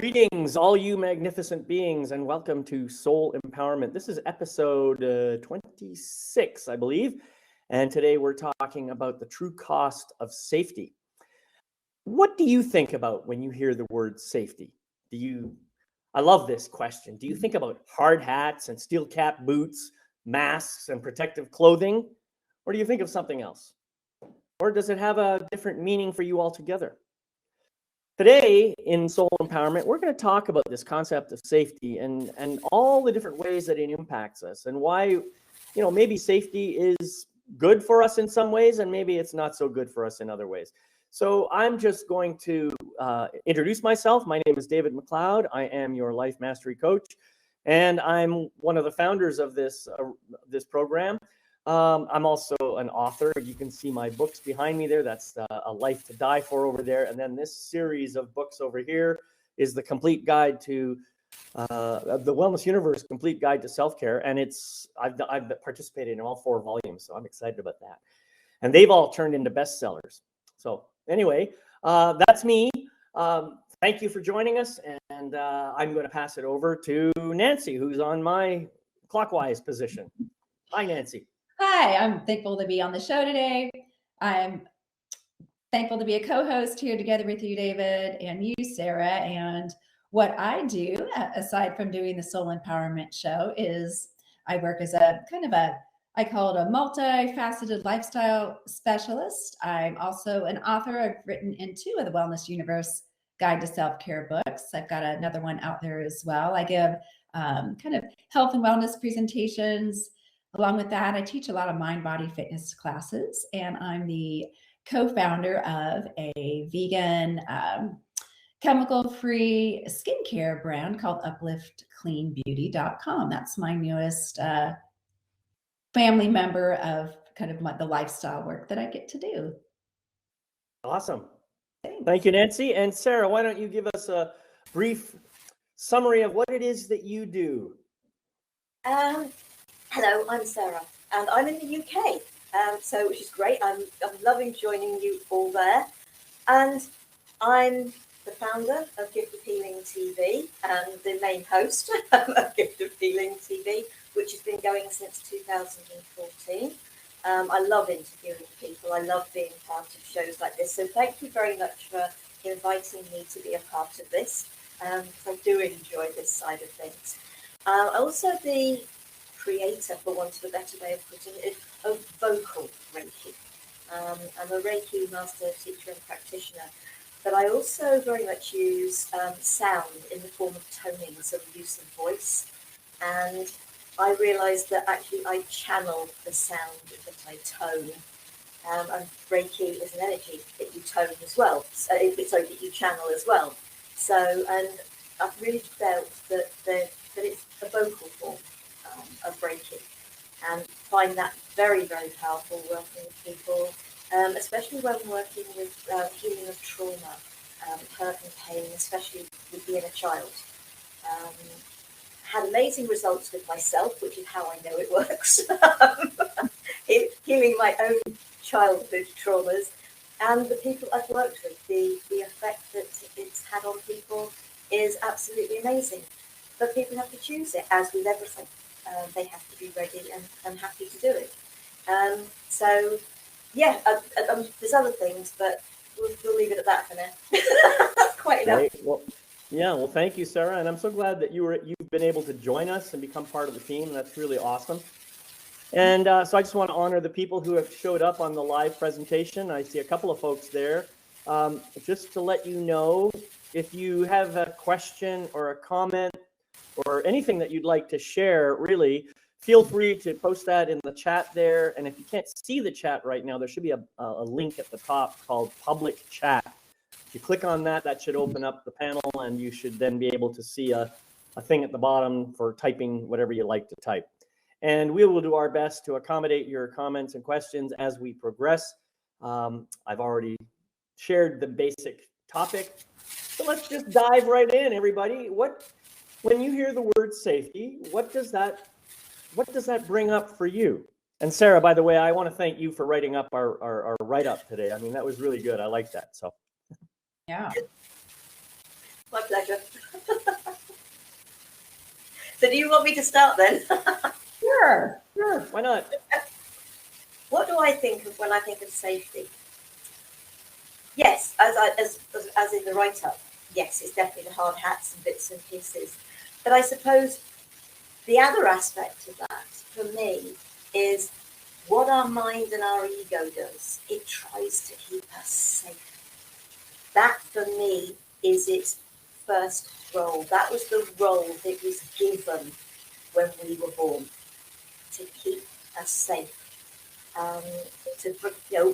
Greetings, all you magnificent beings, and welcome to Soul Empowerment. This is episode 26, I believe, and today we're talking about the true cost of safety. What do you think about when you hear the word safety? I love this question. Do you think about hard hats and steel cap boots, masks and protective clothing, or do you think of something else? Or does it have a different meaning for you altogether? Today in Soul Empowerment, we're going to talk about this concept of safety and all the different ways that it impacts us and why, maybe safety is good for us in some ways and maybe it's not so good for us in other ways. So I'm just going to introduce myself. My name is David McLeod. I am your life mastery coach, and I'm one of the founders of this program. I'm also an author. You can see my books behind me there. That's A Life to Die For over there. And then this series of books over here is the complete guide to the Wellness Universe, complete guide to self-care. And I've participated in all 4 volumes, so I'm excited about that. And they've all turned into bestsellers. So anyway, that's me. Thank you for joining us. And I'm going to pass it over to Nancy, who's on my clockwise position. Hi, Nancy. Hi, I'm thankful to be on the show today. I'm thankful to be a co-host here together with you, David, and you, Sarah. And what I do, aside from doing the Soul Empowerment Show, is I work as I call it a multifaceted lifestyle specialist. I'm also an author. I've written in 2 of the Wellness Universe Guide to Self-Care books. I've got another one out there as well. I give kind of health and wellness presentations. Along with that, I teach a lot of mind-body fitness classes, and I'm the co-founder of a vegan, chemical-free skincare brand called UpliftCleanBeauty.com. That's my newest family member of kind of the lifestyle work that I get to do. Awesome. Thank you, Nancy. And Sarah, why don't you give us a brief summary of what it is that you do? Hello, I'm Sarah, and I'm in the UK, which is great. I'm loving joining you all there, and I'm the founder of Gift of Healing TV and the main host of Gift of Healing TV, which has been going since 2014. I love interviewing people. I love being part of shows like this. So thank you very much for inviting me to be a part of this. I do enjoy this side of things. Also the creator, for want of a better way of putting it, of vocal Reiki. I'm a Reiki master, teacher and practitioner, but I also very much use sound in the form of toning, so the use of voice. And I realised that actually I channel the sound that I tone. And Reiki is an energy that you tone as well, so that you channel as well. So, and I've really felt that it's a vocal form of Reiki, and find that very, very powerful working with people, especially when working with healing of trauma, hurt and pain, especially with the inner child. Had amazing results with myself, which is how I know it works. Healing my own childhood traumas, and the people I've worked with, the effect that it's had on people is absolutely amazing. But people have to choose it, as with everything. They have to be ready and happy to do it. There's other things, but we'll leave it at that for now. That's quite enough. Great. Well, thank you, Sarah, and I'm so glad that you've been able to join us and become part of the team. That's really awesome. And so I just want to honor the people who have showed up on the live presentation. I see a couple of folks there. Just to let you know, if you have a question or a comment or anything that you'd like to share, really, feel free to post that in the chat there. And if you can't see the chat right now, there should be a link at the top called Public Chat. If you click on that, that should open up the panel, and you should then be able to see a thing at the bottom for typing whatever you like to type. And we will do our best to accommodate your comments and questions as we progress. I've already shared the basic topic. So let's just dive right in, everybody. When you hear the word safety, what does that bring up for you? And Sarah, by the way, I want to thank you for writing up our write-up today. I mean, that was really good. I like that. So, yeah. My pleasure. So do you want me to start then? Sure. Why not? What do I think of when I think of safety? Yes, as in the write-up, yes, it's definitely the hard hats and bits and pieces. But I suppose the other aspect of that, for me, is what our mind and our ego does. It tries to keep us safe. That, for me, is its first role. That was the role it was given when we were born, to keep us safe.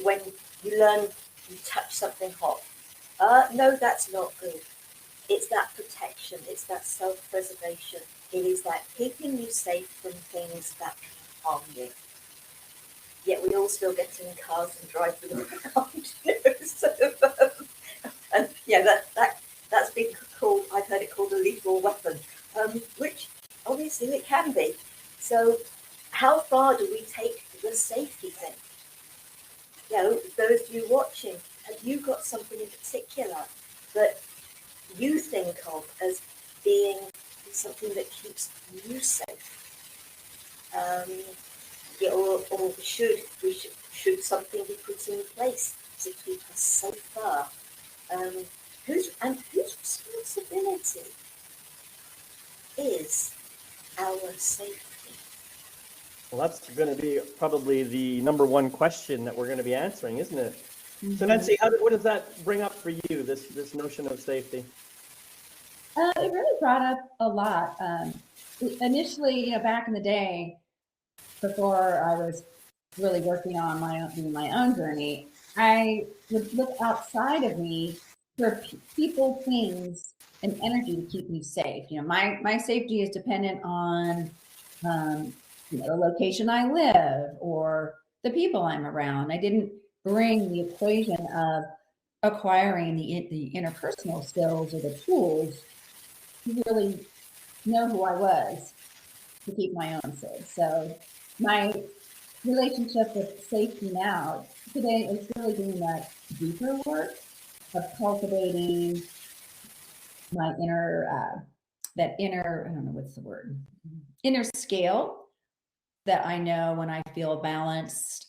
When you learn, you touch something hot. No, that's not good. It's that protection. It's that self-preservation. It is that keeping you safe from things that can harm you. Yet we all still get in cars and drive them around. And yeah, that's been called. I've heard it called a lethal weapon, which obviously it can be. So, how far do we take the safety thing? Those of you watching, have you got something in particular that you think of as being something that keeps you safe? Or should something be put in place to keep us safer? Whose responsibility is our safety? Well, that's going to be probably the number one question that we're going to be answering, isn't it? Mm-hmm. So Nancy, what does that bring up for you, this notion of safety? It really brought up a lot. Initially, back in the day, before I was really working on my own journey, I would look outside of me for people, things, and energy to keep me safe. My safety is dependent on the location I live or the people I'm around. I didn't bring the equation of acquiring the interpersonal skills or the tools to really know who I was to keep my own safe. So my relationship with safety now today is really doing that deeper work of cultivating my inner, I don't know what's the word, inner scale that I know when I feel balanced,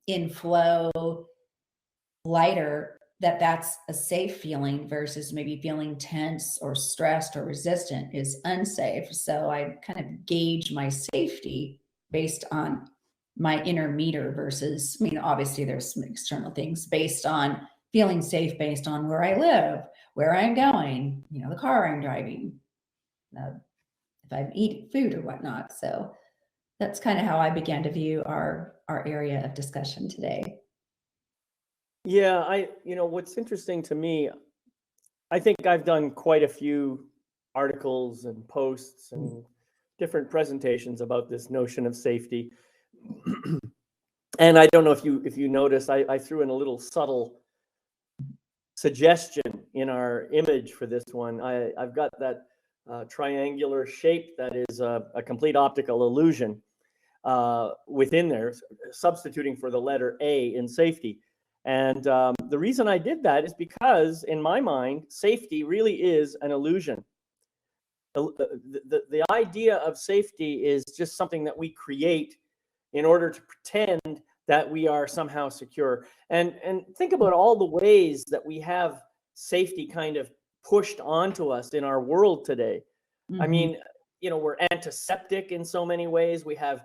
in flow, lighter, that's a safe feeling versus maybe feeling tense or stressed or resistant is unsafe. So I kind of gauge my safety based on my inner meter versus, obviously there's some external things based on feeling safe based on where I live, where I'm going, the car I'm driving, if I'm eating food or whatnot. So that's kind of how I began to view our area of discussion today. Yeah, what's interesting to me, I think I've done quite a few articles and posts and different presentations about this notion of safety. And I don't know if you noticed, I threw in a little subtle suggestion in our image for this one. I've got that triangular shape that is a complete optical illusion within there, substituting for the letter A in safety. And the reason I did that is because, in my mind, safety really is an illusion. The idea of safety is just something that we create in order to pretend that we are somehow secure. And think about all the ways that we have safety kind of pushed onto us in our world today. Mm-hmm. I mean, we're antiseptic in so many ways. We have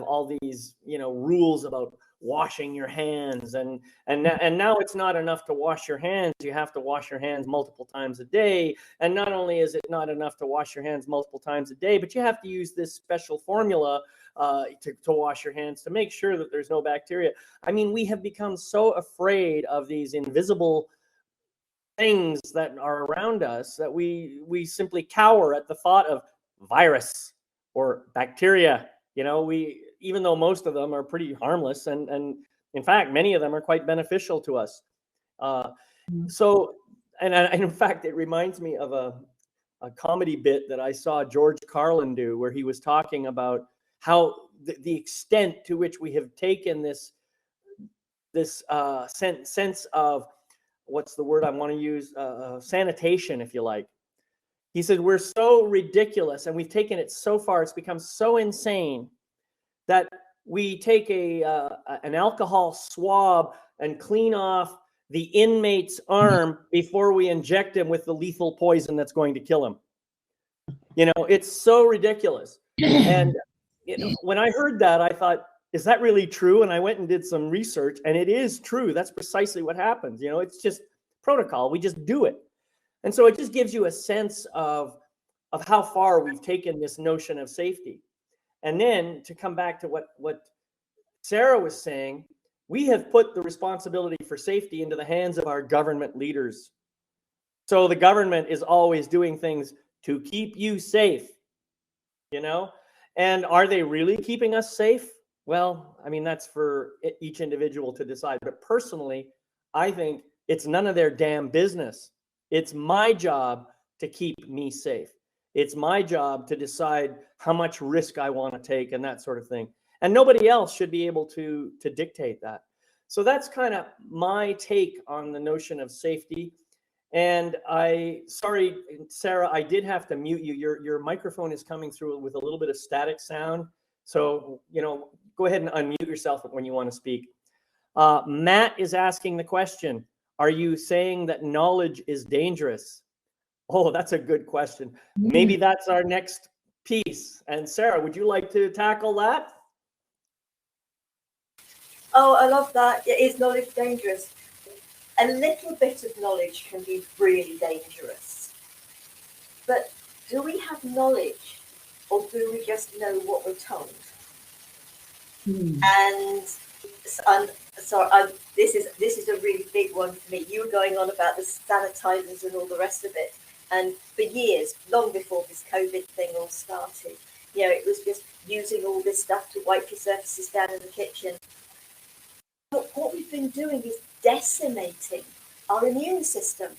all these, rules about washing your hands, and now it's not enough to wash your hands. You have to wash your hands multiple times a day. And not only is it not enough to wash your hands multiple times a day, but you have to use this special formula to wash your hands to make sure that there's no bacteria. I mean, we have become so afraid of these invisible things that are around us that we simply cower at the thought of virus or bacteria. Even though most of them are pretty harmless, and in fact, many of them are quite beneficial to us. So, and in fact, it reminds me of a comedy bit that I saw George Carlin do, where he was talking about how the extent to which we have taken this sense of what's the word I want to use? Sanitation, if you like. He said, we're so ridiculous and we've taken it so far, it's become so insane that we take an alcohol swab and clean off the inmate's arm before we inject him with the lethal poison that's going to kill him. You know, it's so ridiculous. And you know, when I heard that, I thought, is that really true? And I went and did some research, and it is true. That's precisely what happens. You know, it's just protocol. We just do it. And so it just gives you a sense of how far we've taken this notion of safety. And then to come back to what Sarah was saying, we have put the responsibility for safety into the hands of our government leaders. So the government is always doing things to keep you safe, you know? And are they really keeping us safe? Well, I mean, that's for each individual to decide. But personally, I think it's none of their damn business. It's my job to keep me safe. It's my job to decide how much risk I want to take and that sort of thing. And nobody else should be able to dictate that. So that's kind of my take on the notion of safety. And sorry, Sarah, I did have to mute you. Your microphone is coming through with a little bit of static sound. So, you know, go ahead and unmute yourself when you want to speak. Matt is asking the question, are you saying that knowledge is dangerous? Oh, that's a good question. Maybe that's our next piece. And Sarah, would you like to tackle that? Oh, I love that. Is knowledge dangerous? A little bit of knowledge can be really dangerous. But do we have knowledge, or do we just know what we're told? And this is a really big one for me. You were going on about the sanitizers and all the rest of it. And for years, long before this COVID thing all started, you know, it was just using all this stuff to wipe your surfaces down in the kitchen. But what we've been doing is decimating our immune system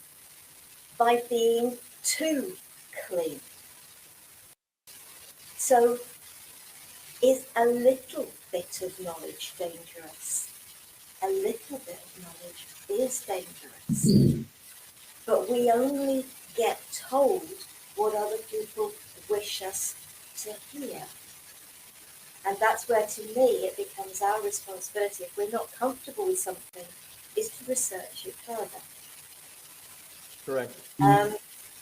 by being too clean. So is a little bit of knowledge dangerous? A little bit of knowledge is dangerous. But we only get told what other people wish us to hear. And that's where, to me, it becomes our responsibility, if we're not comfortable with something, is to research it further. Correct.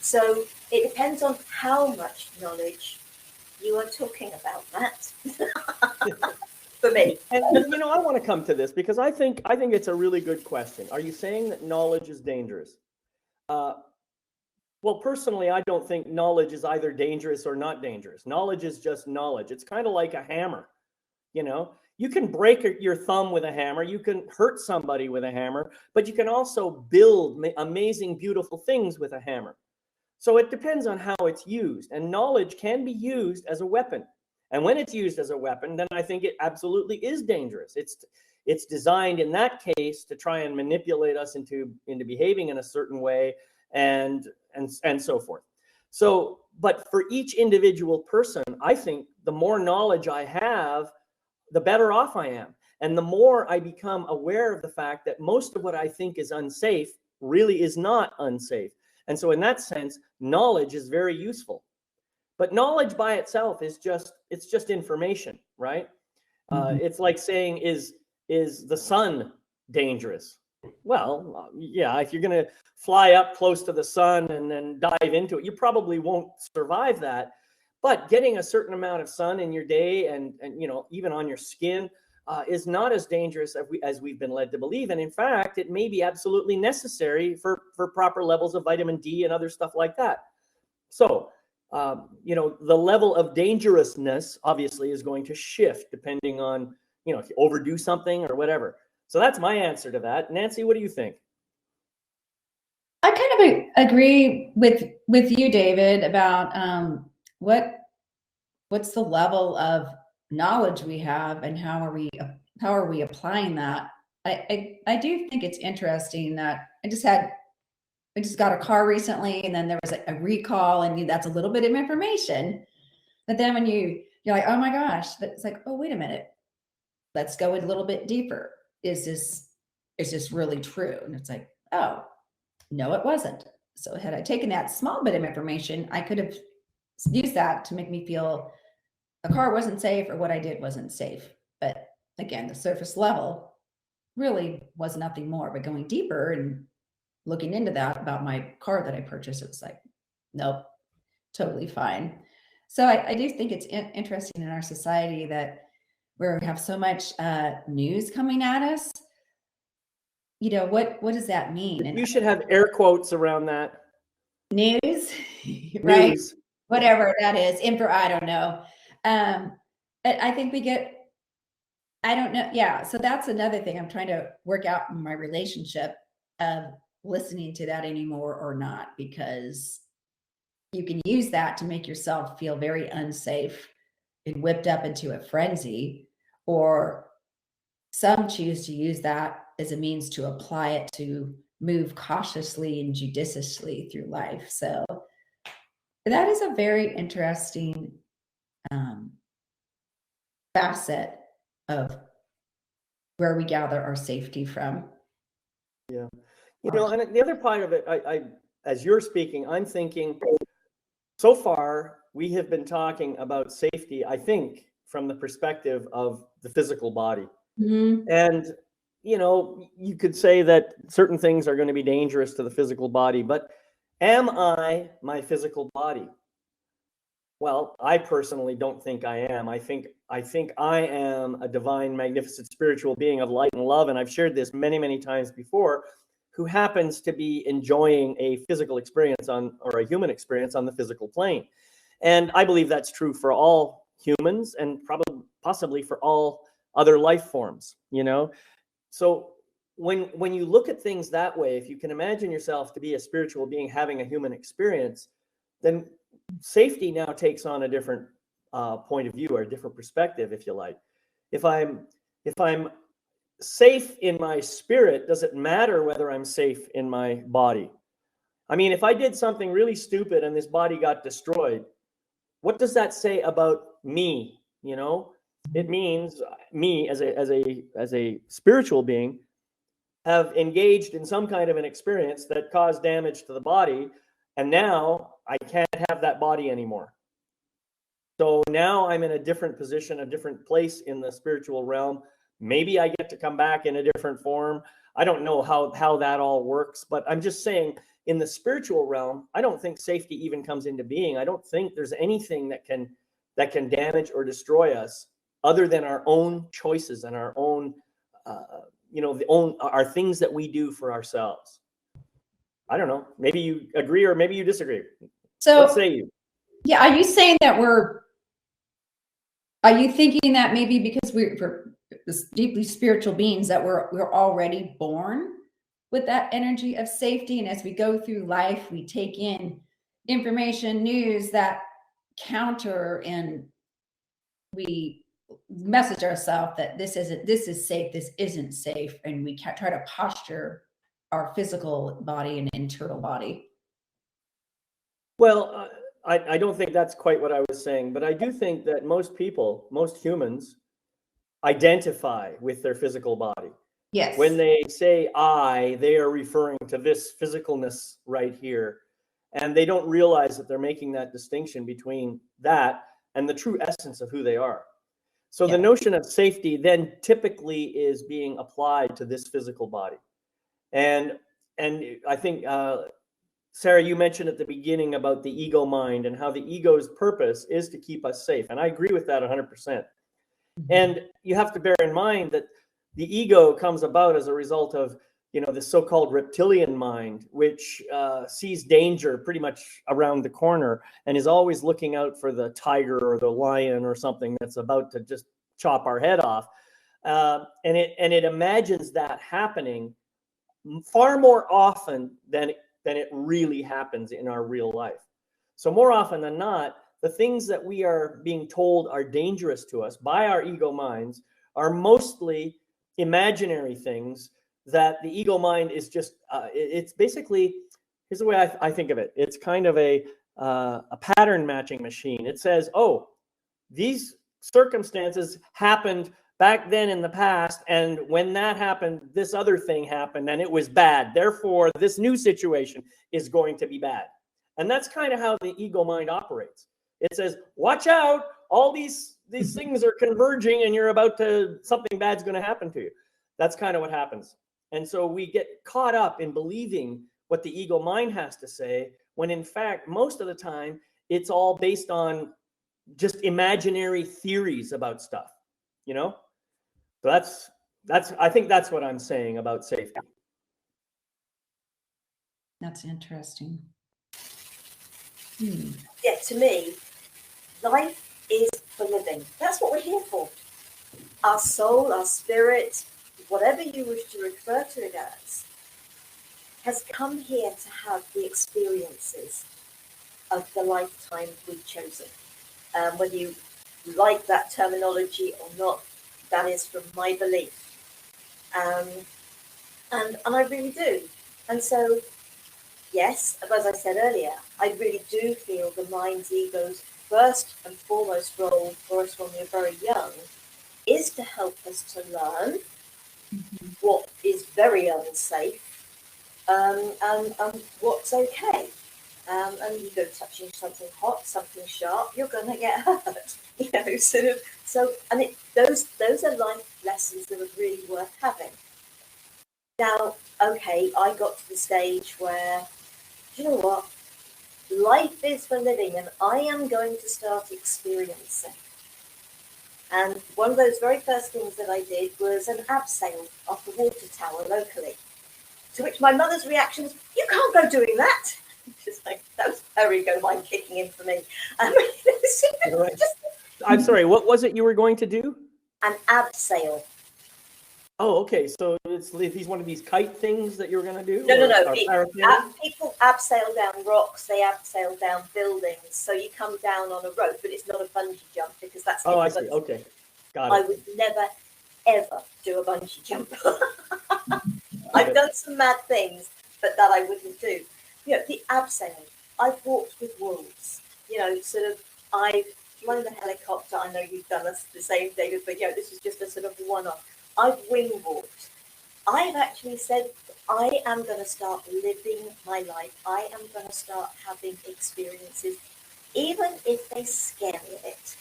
So it depends on how much knowledge you are talking about, Matt. For me. And you know, I want to come to this because I think it's a really good question. Are you saying that knowledge is dangerous? Well, personally, I don't think knowledge is either dangerous or not dangerous. Knowledge is just knowledge. It's kind of like a hammer. You know, you can break your thumb with a hammer. You can hurt somebody with a hammer, but you can also build amazing, beautiful things with a hammer. So it depends on how it's used. And knowledge can be used as a weapon. And when it's used as a weapon, then I think it absolutely is dangerous. It's designed in that case to try and manipulate us into behaving in a certain way and so forth. So, but for each individual person, I think the more knowledge I have, the better off I am. And the more I become aware of the fact that most of what I think is unsafe really is not unsafe. And so in that sense, knowledge is very useful. But knowledge by itself is just information, right? It's like saying, is the sun dangerous? Well, yeah, if you're going to fly up close to the sun and then dive into it, you probably won't survive that. But getting a certain amount of sun in your day and you know, even on your skin is not as dangerous as we've been led to believe. And in fact, it may be absolutely necessary for proper levels of vitamin D and other stuff like that. So, you know, the level of dangerousness obviously is going to shift depending on, you know, if you overdo something or whatever. So that's my answer to that. Nancy, what do you think? I kind of agree with you, David, about what's the level of knowledge we have and how are we applying that. I do think it's interesting that I just got a car recently, and then there was a recall, and that's a little bit of information. But then when you're like, oh my gosh, it's like, oh, wait a minute, let's go a little bit deeper. Is this really true? And it's like, oh, No, it wasn't. So had I taken that small bit of information, I could have used that to make me feel a car wasn't safe or what I did wasn't safe. But again, the surface level really was nothing more. But going deeper and looking into that about my car that I purchased, it was like, nope, totally fine. So I do think it's interesting in our society that where we have so much news coming at us. You know, what does that mean? And You should have air quotes around that. news, right? News. Whatever that is, I don't know. But I think I don't know. Yeah. So that's another thing I'm trying to work out in my relationship of listening to that anymore or not, because you can use that to make yourself feel very unsafe and whipped up into a frenzy, or some choose to use that as a means to apply it to move cautiously and judiciously through life. So that is a very interesting facet of where we gather our safety from. Yeah. You know, and the other part of it, I as you're speaking, I'm thinking, so far we have been talking about safety, I think, from the perspective of the physical body. Mm-hmm. And, you know, you could say that certain things are going to be dangerous to the physical body, but am I my physical body? Well, I personally don't think I am. I think I am a divine, magnificent spiritual being of light and love. And I've shared this many, many times before, who happens to be enjoying a physical experience or a human experience on the physical plane. And I believe that's true for all humans and possibly for all other life forms, you know? So when you look at things that way, if you can imagine yourself to be a spiritual being having a human experience, then safety now takes on a different point of view, or a different perspective, if you like. If I'm safe in my spirit, does it matter whether I'm safe in my body? I mean, if I did something really stupid and this body got destroyed, what does that say about me? You know, it means me as a spiritual being have engaged in some kind of an experience that caused damage to the body, and now I can't have that body anymore. So now I'm in a different position, a different place in the spiritual realm. Maybe I get to come back in a different form. I don't know how that all works, but I'm just saying, in the spiritual realm, I don't think safety even comes into being. I don't think there's anything that can damage or destroy us other than our own choices and our own our things that we do for ourselves. I don't know. Maybe you agree or maybe you disagree. So what say you? Yeah, are you saying that are you thinking that maybe because we're this deeply spiritual beings that we're already born with that energy of safety, and as we go through life, we take in information, news that counter, and we message ourselves that this is safe, this isn't safe, and we try to posture our physical body and internal body? Well, I don't think that's quite what I was saying, but I do think that most people, most humans, identify with their physical body. Yes. When they say I, they are referring to this physicalness right here. And they don't realize that they're making that distinction between that and the true essence of who they are. So the notion of safety then typically is being applied to this physical body. And I think, Sarah, you mentioned at the beginning about the ego mind and how the ego's purpose is to keep us safe. And I agree with that 100%. And you have to bear in mind that the ego comes about as a result of, the so-called reptilian mind, which sees danger pretty much around the corner and is always looking out for the tiger or the lion or something that's about to just chop our head off. And it imagines that happening far more often than it really happens in our real life. So more often than not, the things that we are being told are dangerous to us by our ego minds are mostly imaginary things that the ego mind is just, it's basically, here's the way I think of it. It's kind of a pattern matching machine. It says, oh, these circumstances happened back then in the past, and when that happened, this other thing happened and it was bad. Therefore, this new situation is going to be bad. And that's kind of how the ego mind operates. It says, watch out, all these things are converging and you're about to, something bad's going to happen to you. That's kind of what happens. And so we get caught up in believing what the ego mind has to say, when in fact, most of the time, it's all based on just imaginary theories about stuff, you know? So I think that's what I'm saying about safety. That's interesting. Yeah, to me, life is for living. That's what we're here for. Our soul, our spirit, whatever you wish to refer to it as, has come here to have the experiences of the lifetime we've chosen. Whether you like that terminology or not, that is from my belief. And I really do. And so, yes, as I said earlier, I really do feel the mind's ego's first and foremost role for us when we're very young is to help us to learn what is very unsafe and what's okay. And you go touching something hot, something sharp, you're going to get hurt. Sort of. So, and those are life lessons that are really worth having. Now, okay, I got to the stage where, you know what? Life is for living, and I am going to start experiencing. And one of those very first things that I did was an abseil off the water tower locally. To which my mother's reaction was, "You can't go doing that." She's like, "That was her ego mind kicking in for me." I'm sorry, what was it you were going to do? An abseil. Oh, okay. So he's one of these kite things that you're going to do? No. People abseil down rocks. They abseil down buildings. So you come down on a rope, but it's not a bungee jump because that's. Oh, I see. Okay, got it. I would never, ever do a bungee jump. I've done some mad things, but that I wouldn't do. The abseil. I've walked with wolves. I've flown in a helicopter. I know you've done the same, David, but this is just a sort of one-off. I've wing walked. I've actually said, I am going to start living my life. I am going to start having experiences, even if they scare me a bit.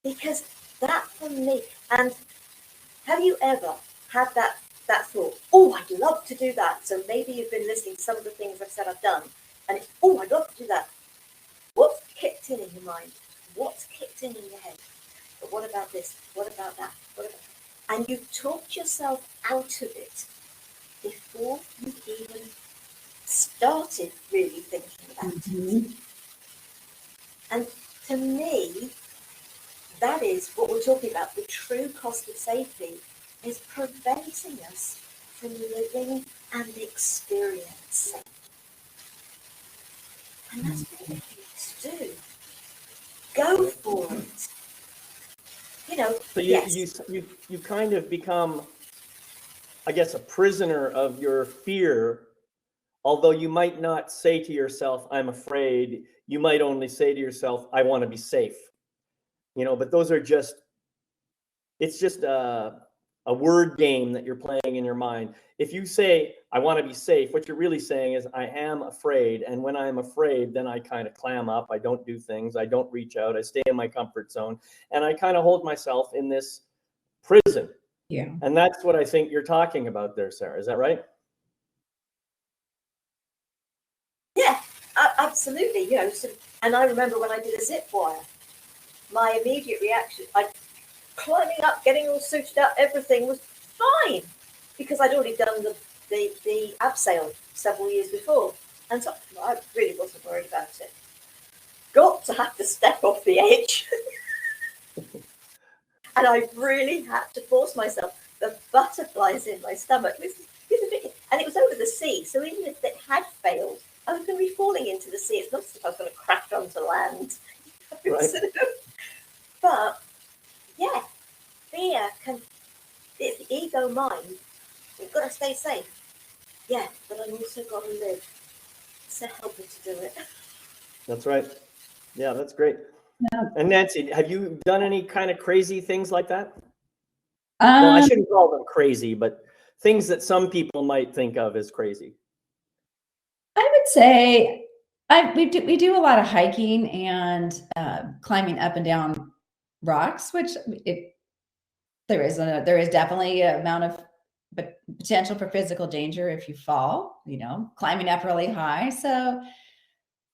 Because that for me, and have you ever had that thought, oh, I'd love to do that. So maybe you've been listening to some of the things I've said I've done, and it's, oh, I'd love to do that. What's kicked in your mind? What's kicked in your head? But what about this? What about that? What about that? And you've talked yourself out of it before you even started really thinking about it. And to me, that is what we're talking about. The true cost of safety is preventing us from living and experiencing. And that's what we need to do. Go for it. So you kind of become, I guess, a prisoner of your fear. Although you might not say to yourself, "I'm afraid," you might only say to yourself, "I want to be safe." But those are it's just a word game that you're playing in your mind. If you say, "I want to be safe," what you're really saying is, "I am afraid." And when I'm afraid, then I kind of clam up. I don't do things. I don't reach out. I stay in my comfort zone. And I kind of hold myself in this prison. Yeah. And that's what I think you're talking about there, Sarah. Is that right? Yeah, absolutely. And I remember when I did a zip wire, my immediate reaction, climbing up, getting all suited up, everything was fine because I'd already done the abseil several years before. And so I really wasn't worried about it. Got to have to step off the edge. And I really had to force myself. The butterflies in my stomach. And it was over the sea. So even if it had failed, I was going to be falling into the sea. It's not as if I was going to crash onto land. Right. But yeah, fear it's the ego mind. You've got to stay safe. Yeah, but I've also got to live. So help me to do it. That's right. Yeah, that's great. And Nancy, have you done any kind of crazy things like that? Well, I shouldn't call them crazy, but things that some people might think of as crazy. I would say we do a lot of hiking and climbing up and down rocks, which there is definitely an amount of potential for physical danger if you fall, climbing up really high. So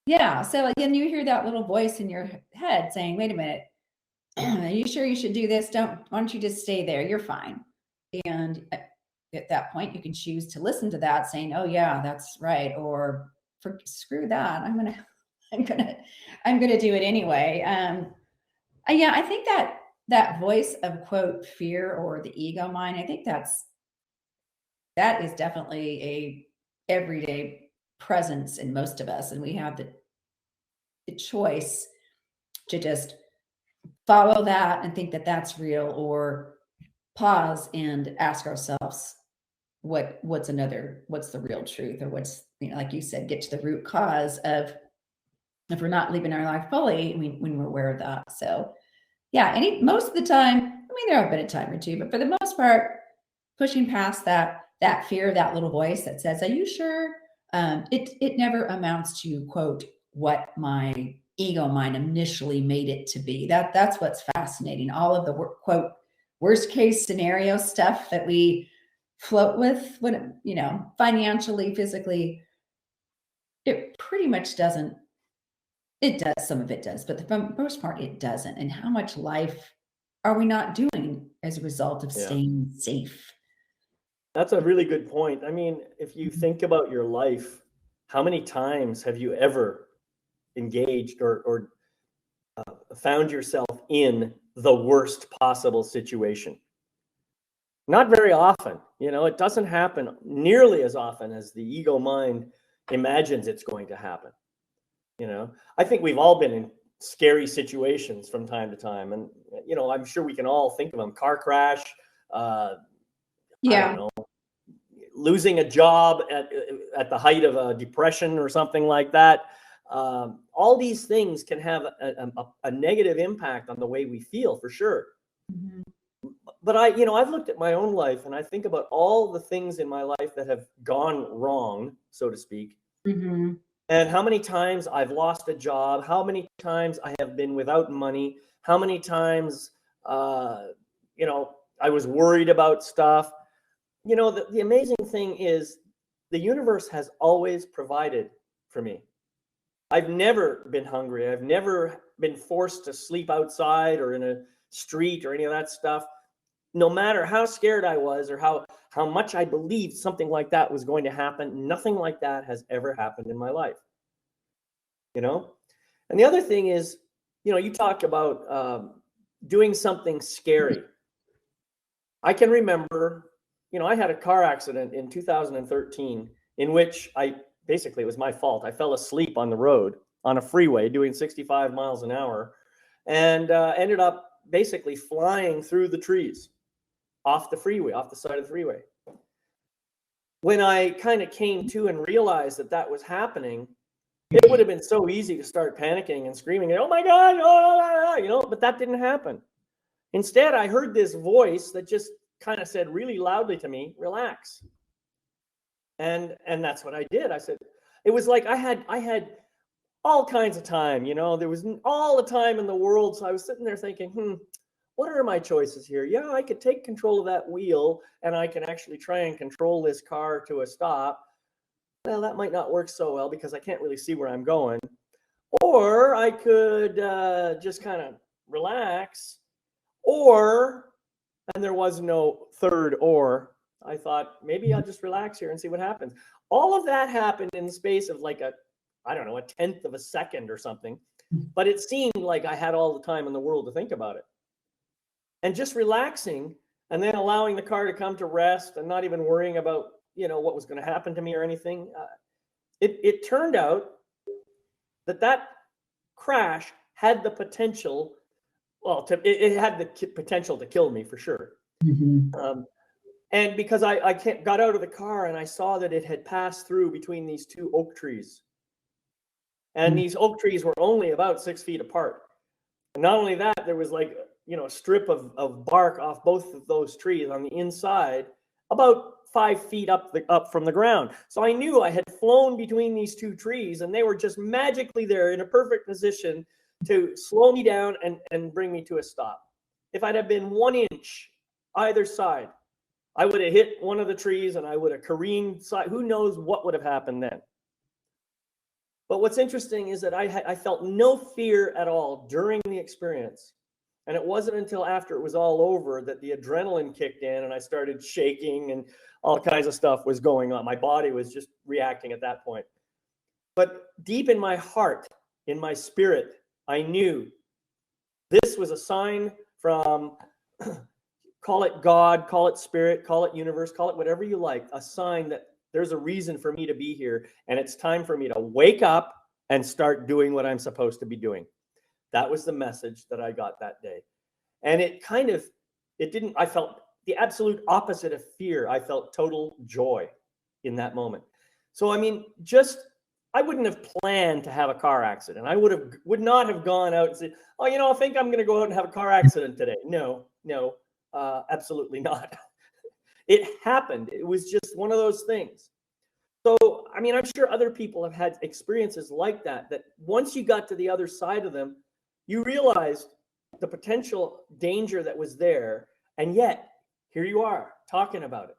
yeah. So again, you hear that little voice in your head saying, wait a minute, are you sure you should do this? Why don't you just stay there? You're fine. And at that point, you can choose to listen to that saying, oh yeah, that's right. Or screw that. I'm going to do it anyway. Yeah, I think that voice of quote fear or the ego mind, I think that is definitely a everyday presence in most of us. And we have the choice to just follow that and think that that's real, or pause and ask ourselves what's the real truth, or what's, like you said, get to the root cause of if we're not living our life fully when we're aware of that. So yeah, most of the time, I mean, there have been a time or two, but for the most part, pushing past that fear, that little voice that says, are you sure? It never amounts to quote what my ego mind initially made it to be. That's what's fascinating. All of the quote worst case scenario stuff that we float with, when financially, physically, it pretty much doesn't. It does, some of it does, but for the most part, it doesn't. And how much life are we not doing as a result of staying safe? That's a really good point. I mean, if you think about your life, how many times have you ever engaged or found yourself in the worst possible situation? Not very often. It doesn't happen nearly as often as the ego mind imagines it's going to happen. I think we've all been in scary situations from time to time. And, I'm sure we can all think of them. Car crash, I don't know, losing a job at the height of a depression or something like that. All these things can have a negative impact on the way we feel, for sure. Mm-hmm. But I've looked at my own life, and I think about all the things in my life that have gone wrong, so to speak. Mm-hmm. And how many times I've lost a job, how many times I have been without money, how many times, I was worried about stuff. The amazing thing is the universe has always provided for me. I've never been hungry. I've never been forced to sleep outside or in a street or any of that stuff. No matter how scared I was or how much I believed something like that was going to happen, nothing like that has ever happened in my life. And the other thing is, you talk about doing something scary. I can remember, I had a car accident in 2013 in which it was my fault. I fell asleep on the road on a freeway doing 65 miles an hour and ended up basically flying through the trees off the side of the freeway. When I kind of came to and realized that was happening, it would have been so easy to start panicking and screaming, oh my God, but that didn't happen. Instead, I heard this voice that just kind of said really loudly to me, relax. And that's what I did. I said, it was like I had all kinds of time, there was all the time in the world. So I was sitting there thinking, what are my choices here? Yeah, I could take control of that wheel and I can actually try and control this car to a stop. Well, that might not work so well because I can't really see where I'm going. Or I could just kind of relax. And there was no third or. I thought maybe I'll just relax here and see what happens. All of that happened in the space of like a 1/10 of a second or something. But it seemed like I had all the time in the world to think about it. And just relaxing and then allowing the car to come to rest and not even worrying about, what was going to happen to me or anything. It turned out that crash had the potential, it had the potential to kill me for sure. Mm-hmm. And because I got out of the car and I saw that it had passed through between these two oak trees. And these oak trees were only about 6 feet apart. And not only that, there was like, a strip of bark off both of those trees on the inside, about 5 feet up from the ground. So I knew I had flown between these two trees, and they were just magically there in a perfect position to slow me down and bring me to a stop. If I'd have been 1 inch either side, I would have hit one of the trees and I would have careened side. Who knows what would have happened then? But what's interesting is that I felt no fear at all during the experience. And it wasn't until after it was all over that the adrenaline kicked in and I started shaking and all kinds of stuff was going on. My body was just reacting at that point. But deep in my heart, in my spirit, I knew this was a sign from, call it God, call it spirit, call it universe, call it whatever you like, a sign that there's a reason for me to be here. And it's time for me to wake up and start doing what I'm supposed to be doing. That was the message that I got that day. And I felt the absolute opposite of fear. I felt total joy in that moment. So, I mean, I wouldn't have planned to have a car accident. I would not have gone out and said, oh, I think I'm going to go out and have a car accident today. No, absolutely not. It happened. It was just one of those things. So, I mean, I'm sure other people have had experiences like that once you got to the other side of them, you realized the potential danger that was there, and yet here you are talking about it.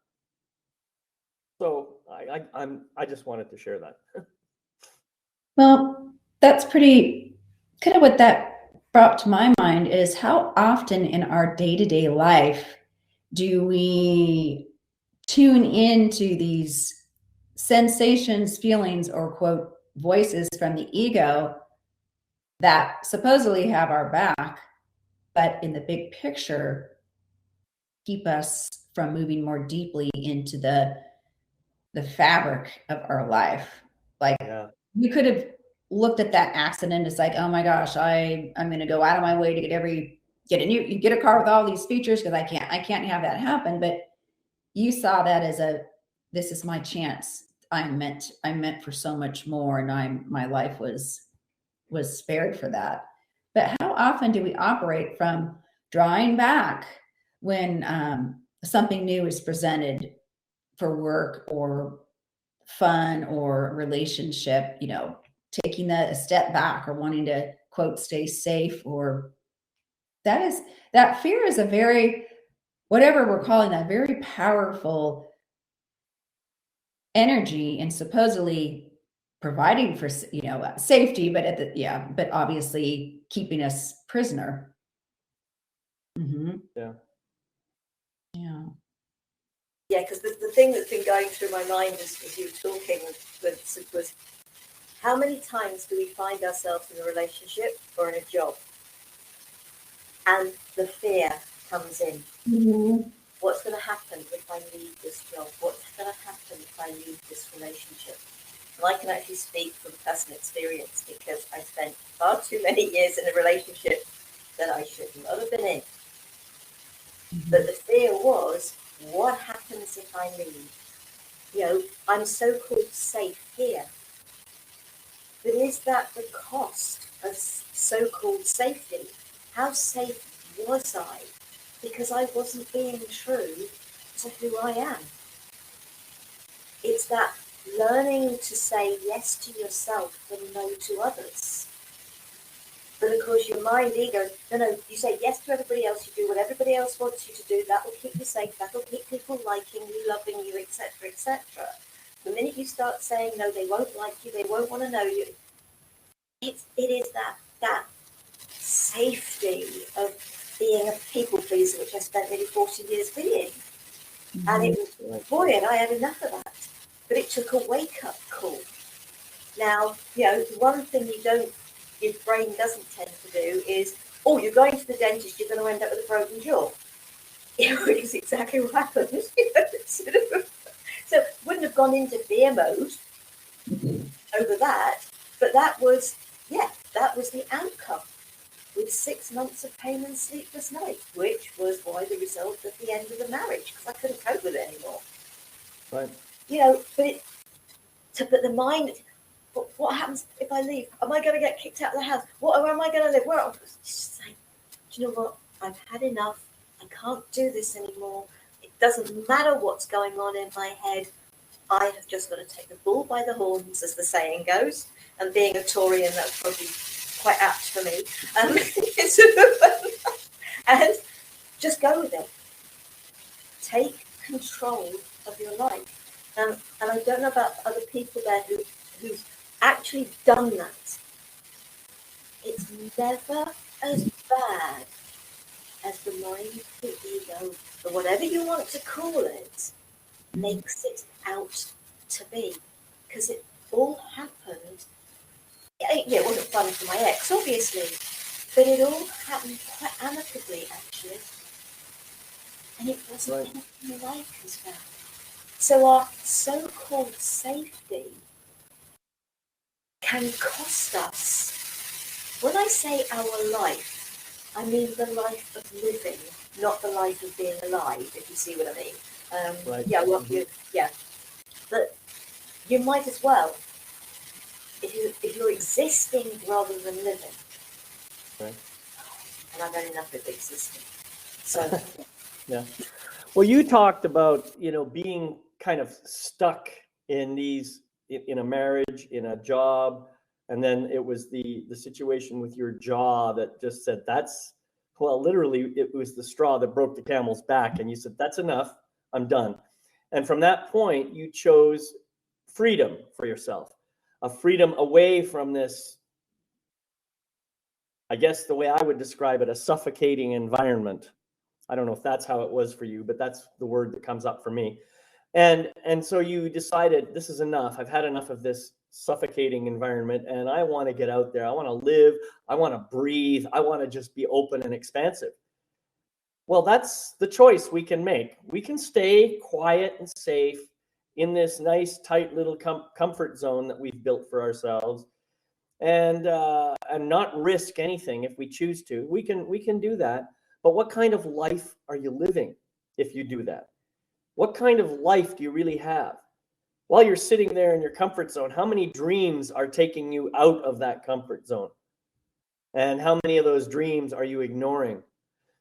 So I just wanted to share that. Well, that's pretty kind of what that brought to my mind is how often in our day-to-day life do we tune into these sensations, feelings, or quote, voices from the ego that supposedly have our back, but in the big picture, keep us from moving more deeply into the fabric of our life. Like you could have looked at that accident. It's like, oh my gosh, I'm going to go out of my way to get a car with all these features because I can't have that happen. But you saw that as this is my chance. I'm meant for so much more, and my life was spared for that. But how often do we operate from drawing back when something new is presented for work or fun or relationship, taking a step back or wanting to quote, stay safe, or that fear is a very, whatever we're calling that, very powerful energy and supposedly providing for, safety, but but obviously keeping us prisoner. Mm-hmm. Yeah. Yeah, because the thing that's been going through my mind as you were talking was how many times do we find ourselves in a relationship or in a job and the fear comes in? Mm-hmm. What's going to happen if I leave this job? What's going to happen if I leave this relationship? And I can actually speak from personal experience because I spent far too many years in a relationship that I should not have been in. Mm-hmm. But the fear was, what happens if I leave? I'm so-called safe here. But is that the cost of so-called safety? How safe was I? Because I wasn't being true to who I am. It's that learning to say yes to yourself and no to others. But of course your mind, ego, no, you say yes to everybody else, you do what everybody else wants you to do, that will keep you safe, that will keep people liking you, loving you, etc., etc. The minute you start saying no, they won't like you, they won't want to know you, it is that safety of being a people pleaser, which I spent nearly 40 years being. Mm-hmm. And it was, boy, and I had enough of that. But it took a wake-up call. Now, the one thing your brain doesn't tend to do is, oh, you're going to the dentist, you're going to end up with a broken jaw. Which is exactly what happened. So wouldn't have gone into fear mode over that, but that was the outcome. With 6 months of pain and sleepless nights, which was why the result at the end of the marriage, because I couldn't cope with it anymore. Right. But the mind, what happens if I leave? Am I going to get kicked out of the house? Where am I going to live? Where? Just saying, do you know what? I've had enough. I can't do this anymore. It doesn't matter what's going on in my head. I have just got to take the bull by the horns, as the saying goes. And being a Tory, and that's probably quite apt for me. And just go with it. Take control of your life. And I don't know about other people there who've actually done that. It's never as bad as the mind, the ego, or whatever you want to call it, makes it out to be. Because it all happened. It wasn't fun for my ex, obviously, but it all happened quite amicably, actually. And it wasn't anything like as bad. So our so-called safety can cost us. When I say our life, I mean the life of living, not the life of being alive, if you see what I mean. Right. Yeah. But you might as well, if you're existing rather than living. Right. And I've had enough of existing. So Yeah. Well, you talked about, being kind of stuck in a marriage, in a job, and then it was the situation with your jaw that just said, literally, it was the straw that broke the camel's back. And you said, that's enough, I'm done. And from that point, you chose freedom for yourself, a freedom away from this, I guess the way I would describe it, a suffocating environment. I don't know if that's how it was for you, but that's the word that comes up for me. And so you decided, this is enough. I've had enough of this suffocating environment, and I want to get out there. I want to live. I want to breathe. I want to just be open and expansive. Well, that's the choice we can make. We can stay quiet and safe in this nice, tight little comfort zone that we've built for ourselves, and not risk anything if we choose to. We can do that. But what kind of life are you living if you do that? What kind of life do you really have? While you're sitting there in your comfort zone, how many dreams are taking you out of that comfort zone? And how many of those dreams are you ignoring?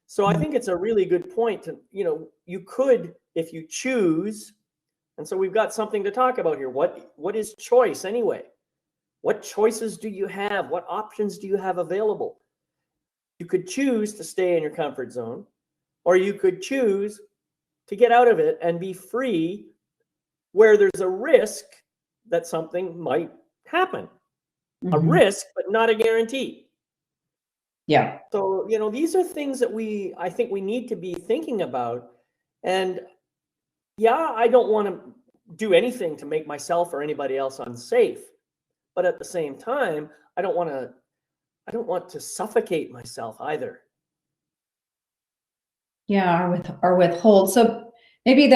So I think it's a really good point to, you could, if you choose, and so we've got something to talk about here. What is choice anyway? What choices do you have? What options do you have available? You could choose to stay in your comfort zone, or you could choose to get out of it and be free where there's a risk that something might happen. A risk, but not a guarantee. Yeah. So, these are things that I think we need to be thinking about. And yeah, I don't want to do anything to make myself or anybody else unsafe. But at the same time, I don't want to suffocate myself either. Yeah, or withhold. So maybe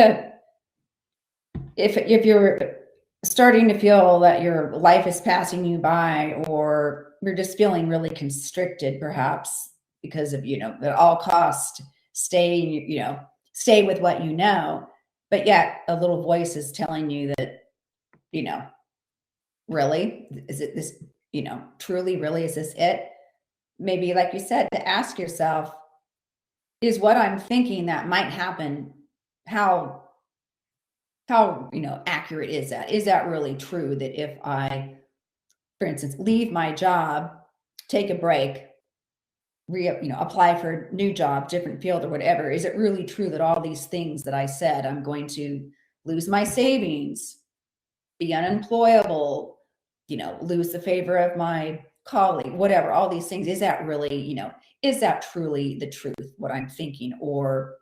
if you're starting to feel that your life is passing you by, or you're just feeling really constricted, perhaps because of, at all cost, stay with what you know, but yet a little voice is telling you that, really, is it this, truly, really, is this it? Maybe, like you said, to ask yourself, is what I'm thinking that might happen, how accurate is that? Is that really true, that if I, for instance, leave my job, take a break, apply for a new job, different field or whatever, is it really true that all these things that I said, I'm going to lose my savings, be unemployable, lose the favor of my colleague, whatever, all these things, is that really, is that truly the truth, what I'm thinking, or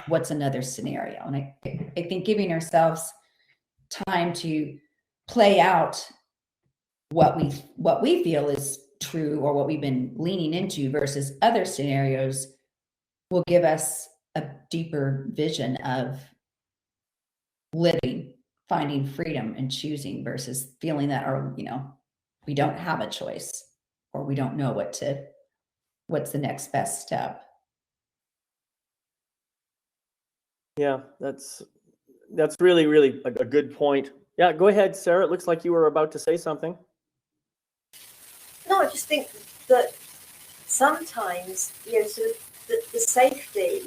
what's another scenario? And I think giving ourselves time to play out what we feel is true, or what we've been leaning into, versus other scenarios, will give us a deeper vision of living, finding freedom and choosing, versus feeling that we don't have a choice, or we don't know what's the next best step. Yeah, that's really, really a good point. Yeah, go ahead, Sarah. It looks like you were about to say something. No, I just think that sometimes, sort of the safety,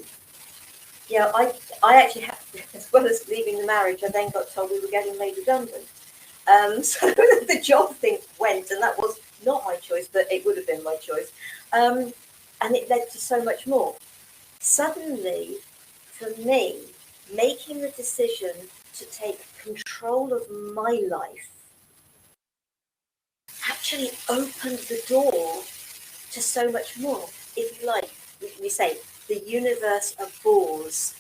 I actually had, as well as leaving the marriage, I then got told we were getting made redundant. So the job thing went, and that was not my choice, but it would have been my choice. And it led to so much more. Suddenly, for me, making the decision to take control of my life actually opened the door to so much more. If you like, we say the universe abhors,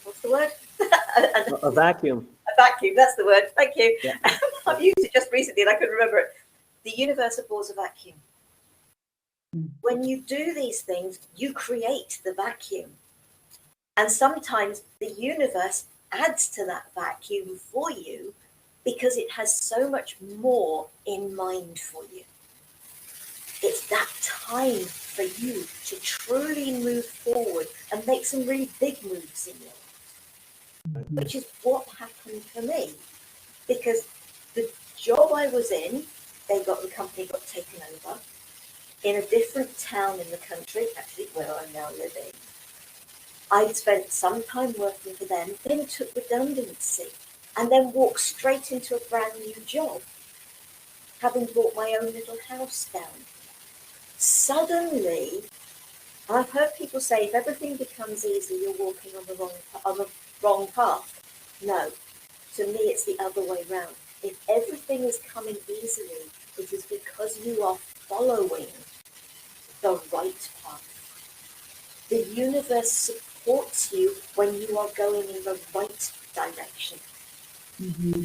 what's the word? A vacuum. A vacuum, that's the word. Thank you. Yeah. I've used it just recently and I couldn't remember it. The universe abhors a vacuum. When you do these things, you create the vacuum. And sometimes the universe adds to that vacuum for you because it has so much more in mind for you. It's that time for you to truly move forward and make some really big moves in your life, which is what happened for me. Because the job I was in, the company got taken over in a different town in the country, actually where I'm now living. I'd spent some time working for them, then took redundancy, and then walked straight into a brand new job, having bought my own little house down. Suddenly, I've heard people say, if everything becomes easy, you're walking on the wrong path. No, to me, it's the other way round. If everything is coming easily, it is because you are following the right path. The universe supports you when you are going in the right direction. Mm-hmm.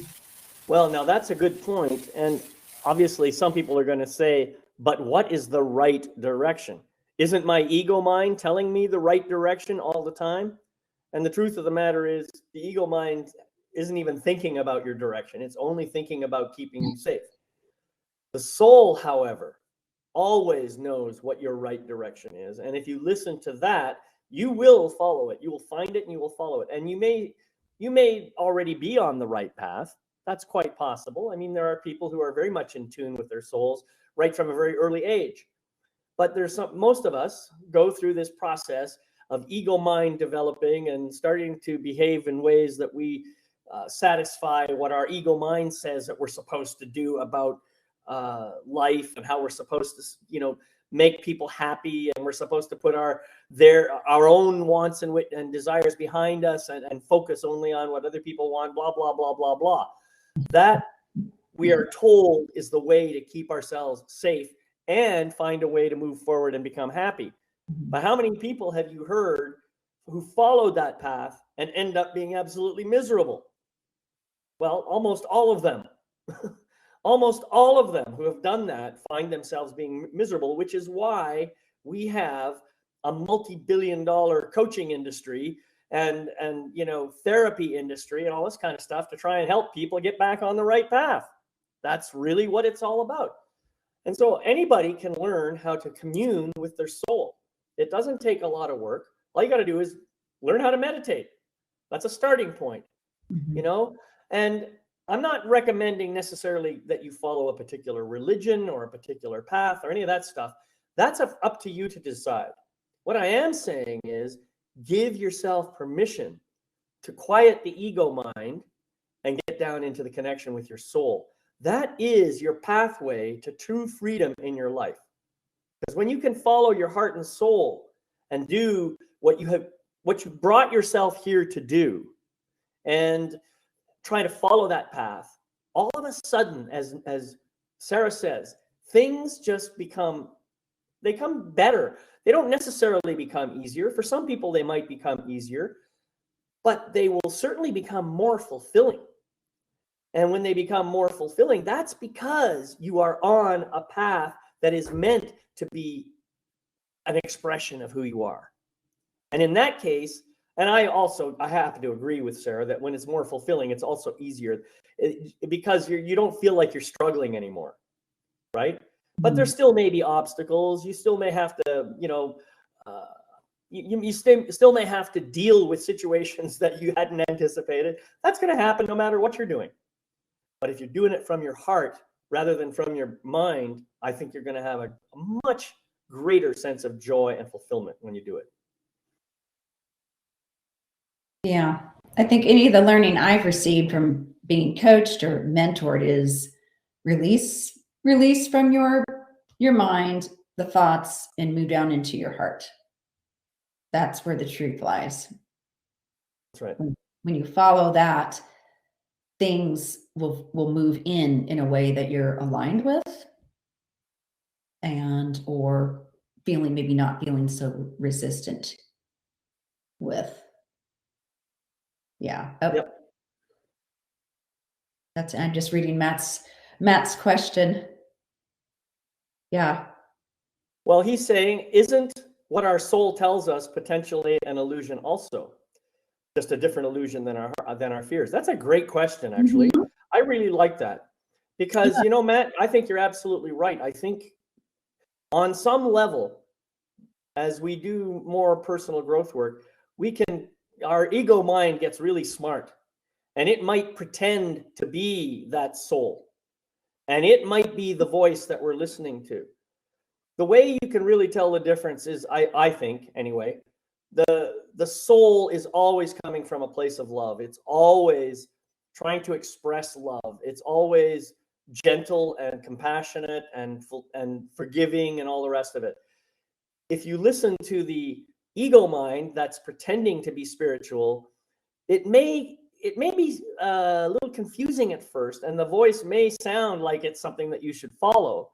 Well, now that's a good point. And obviously, some people are going to say, but what is the right direction? Isn't my ego mind telling me the right direction all the time? And the truth of the matter is, the ego mind isn't even thinking about your direction. It's only thinking about keeping you safe. The soul, however, always knows what your right direction is. And if you listen to that, you will follow it. You will find it and you will follow it. And you may already be on the right path. That's quite possible. I mean, there are people who are very much in tune with their souls right from a very early age. But most of us go through this process of ego mind developing and starting to behave in ways that we satisfy what our ego mind says that we're supposed to do about life and how we're supposed to, make people happy, and we're supposed to put our own wants and desires behind us and focus only on what other people want, blah, blah, blah, blah, blah. That, we are told, is the way to keep ourselves safe and find a way to move forward and become happy. But how many people have you heard who followed that path and end up being absolutely miserable? Well, almost all of them. Almost all of them who have done that find themselves being miserable, which is why we have a multi-billion-dollar coaching industry and therapy industry and all this kind of stuff to try and help people get back on the right path. That's really what it's all about. And so anybody can learn how to commune with their soul. It doesn't take a lot of work. All you got to do is learn how to meditate. That's a starting point, and I'm not recommending necessarily that you follow a particular religion or a particular path or any of that stuff. That's up to you to decide. What I am saying is give yourself permission to quiet the ego mind and get down into the connection with your soul. That is your pathway to true freedom in your life. Because when you can follow your heart and soul and do what you brought yourself here to do, and try to follow that path, all of a sudden, as Sarah says, things just become better. They don't necessarily become easier. For some people, they might become easier, but they will certainly become more fulfilling. And when they become more fulfilling, that's because you are on a path that is meant to be an expression of who you are. And in that case, and I have to agree with Sarah that when it's more fulfilling, it's also easier because you don't feel like you're struggling anymore, right? But there still may be obstacles. You still may have to, you still may have to deal with situations that you hadn't anticipated. That's going to happen no matter what you're doing. But if you're doing it from your heart rather than from your mind, I think you're going to have a much greater sense of joy and fulfillment when you do it. Yeah. I think any of the learning I've received from being coached or mentored is release from your mind, the thoughts, and move down into your heart. That's where the truth lies. That's right. When you follow that, things will move in a way that you're aligned with, and or maybe not feeling so resistant with. Yeah. Oh, Yep. I'm just reading Matt's question. Yeah. Well, he's saying, isn't what our soul tells us potentially an illusion also? Just a different illusion than our fears? That's a great question, actually. Mm-hmm. I really like that because, Matt, I think you're absolutely right. I think on some level, as we do more personal growth work, our ego mind gets really smart, and it might pretend to be that soul, and it might be the voice that we're listening to. The way you can really tell the difference is, I think anyway, the soul is always coming from a place of love. It's always trying to express love. It's always gentle and compassionate and forgiving and all the rest of it. If you listen to the ego mind that's pretending to be spiritual, it may be a little confusing at first, and the voice may sound like it's something that you should follow.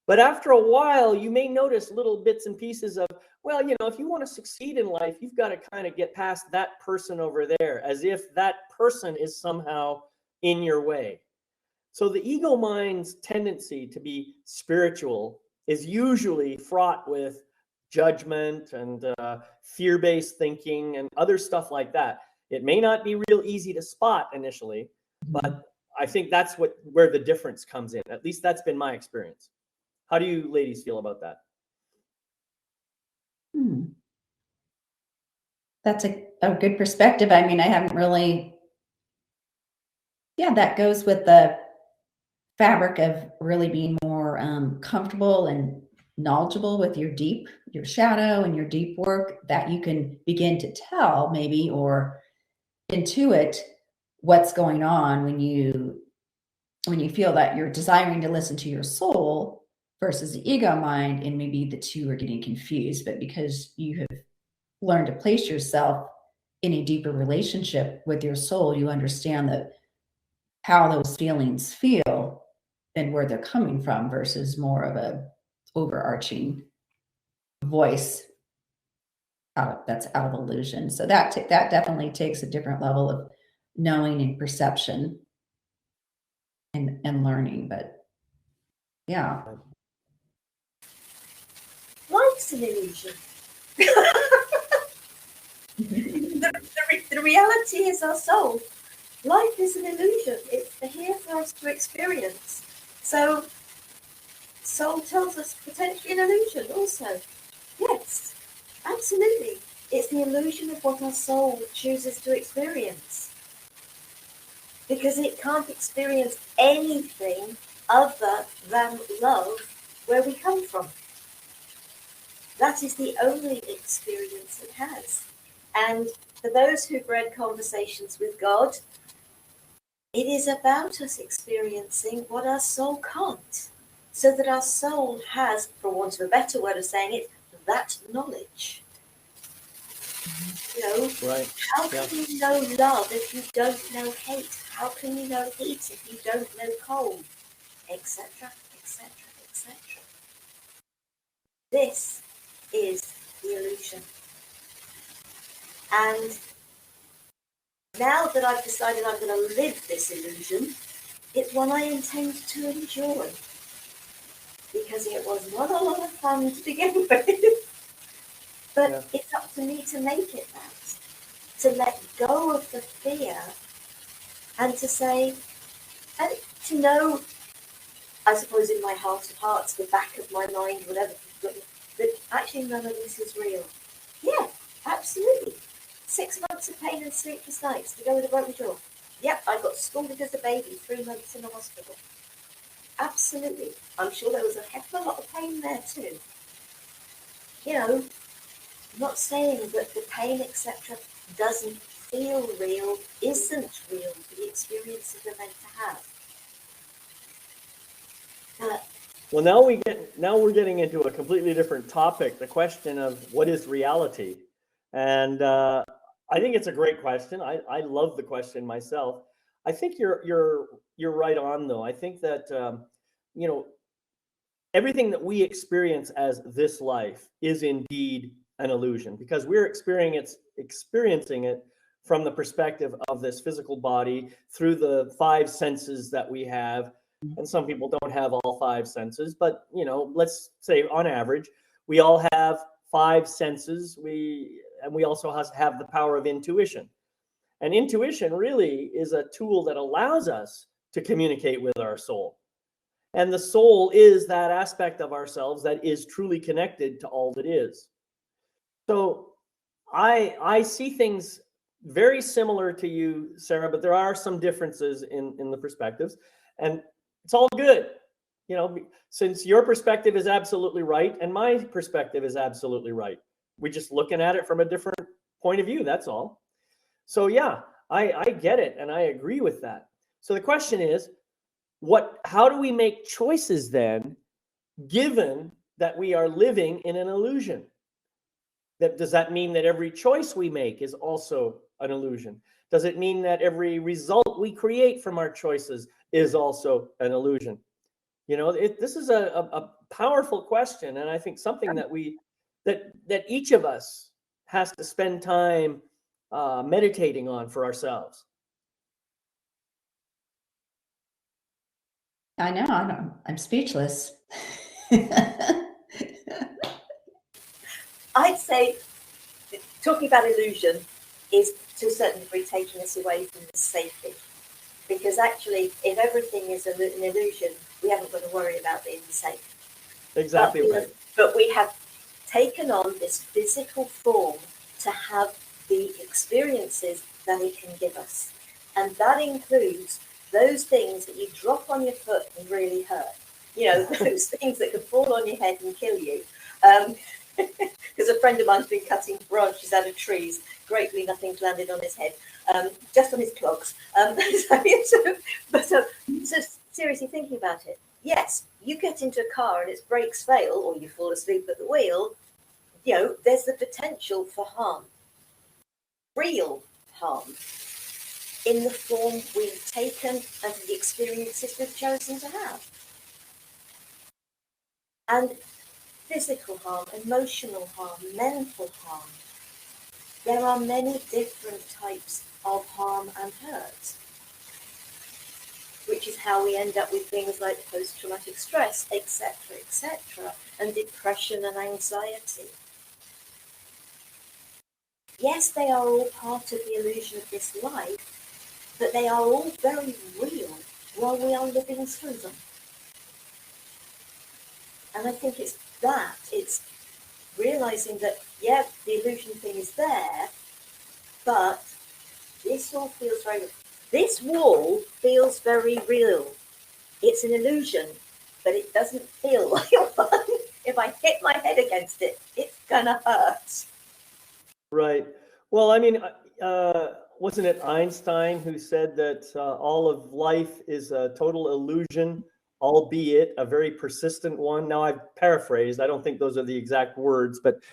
But after a while, you may notice little bits and pieces of, well, if you want to succeed in life, you've got to kind of get past that person over there, as if that person is somehow in your way. So the ego mind's tendency to be spiritual is usually fraught with judgment and fear-based thinking and other stuff like that. It may not be real easy to spot initially, but I think that's where the difference comes in. At least that's been my experience. How do you ladies feel about that? That's a good perspective. I mean, I haven't really. Yeah, that goes with the fabric of really being more comfortable and knowledgeable with your shadow and your deep work, that you can begin to tell maybe or intuit what's going on when you feel that you're desiring to listen to your soul versus the ego mind, and maybe the two are getting confused. But because you have learned to place yourself in a deeper relationship with your soul, you understand that how those feelings feel and where they're coming from versus more of a overarching voice that's out of illusion. So that definitely takes a different level of knowing and perception and learning. But yeah, life's an illusion. the reality is our soul. Life is an illusion. It's here for us to experience. So soul tells us potentially an illusion also. Yes, absolutely. It's the illusion of what our soul chooses to experience. Because it can't experience anything other than love where we come from. That is the only experience it has. And for those who've read Conversations with God, it is about us experiencing what our soul can't, so that our soul has, for want of a better word of saying it, that knowledge. Right. How can you know love if you don't know hate? How can you know heat if you don't know cold? Etc., etc., etc. This is the illusion. And now that I've decided I'm going to live this illusion, it's one I intend to enjoy. Because it was not a lot of fun to begin with. But it's up to me to make it that. To let go of the fear and to say, and to know, I suppose in my heart of hearts, the back of my mind, whatever, that actually none of this is real. Yeah, absolutely. 6 months of pain and sleepless nights to go with a broken jaw. Yep, I got scalded as a baby, 3 months in the hospital. Absolutely. I'm sure there was a heck of a lot of pain there too. You know, I'm not saying that the pain, etc., doesn't feel real, isn't real for the experiences we're meant to have. Well, now we're getting into a completely different topic, the question of what is reality. And I think it's a great question. I love the question myself. I think you're right on though. I think that you know, everything that we experience as this life is indeed an illusion, because we're experiencing it from the perspective of this physical body through the five senses that we have. And some people don't have all five senses, but you know, let's say on average we all have five senses. We also have the power of intuition. And intuition really is a tool that allows us to communicate with our soul. And the soul is that aspect of ourselves that is truly connected to all that is. So I see things very similar to you, Sarah, but there are some differences in the perspectives. And it's all good, you know, since your perspective is absolutely right and my perspective is absolutely right. We're just looking at it from a different point of view, that's all. So yeah, I get it and I agree with that. So the question is, how do we make choices then, given that we are living in an illusion? Does that mean that every choice we make is also an illusion? Does it mean that every result we create from our choices is also an illusion? You know, this is a powerful question, and I think something that each of us has to spend time meditating on for ourselves. I know. I'm speechless. I'd say talking about illusion is to a certain degree taking us away from the safety. Because actually, if everything is an illusion, we haven't got to worry about being safe. Exactly right. But we have taken on this physical form to have the experiences that it can give us. And that includes those things that you drop on your foot and really hurt. You know, those things that could fall on your head and kill you. Because a friend of mine's been cutting branches out of trees. Gratefully, nothing's landed on his head, just on his clogs. So seriously thinking about it, yes, you get into a car and its brakes fail, or you fall asleep at the wheel. You know, there's the potential for harm, real harm, in the form we've taken and the experiences we've chosen to have. And physical harm, emotional harm, mental harm. There are many different types of harm and hurt, which is how we end up with things like post-traumatic stress, etc., and depression and anxiety. Yes, they are all part of the illusion of this life, but they are all very real while we are living through them. And I think it's realizing that, yeah, the illusion thing is there, but this all feels very real. This wall feels very real. It's an illusion, but it doesn't feel like one. If I hit my head against it, it's gonna hurt. Right. Well, I mean, wasn't it Einstein who said that all of life is a total illusion, albeit a very persistent one? Now, I've paraphrased. I don't think those are the exact words, but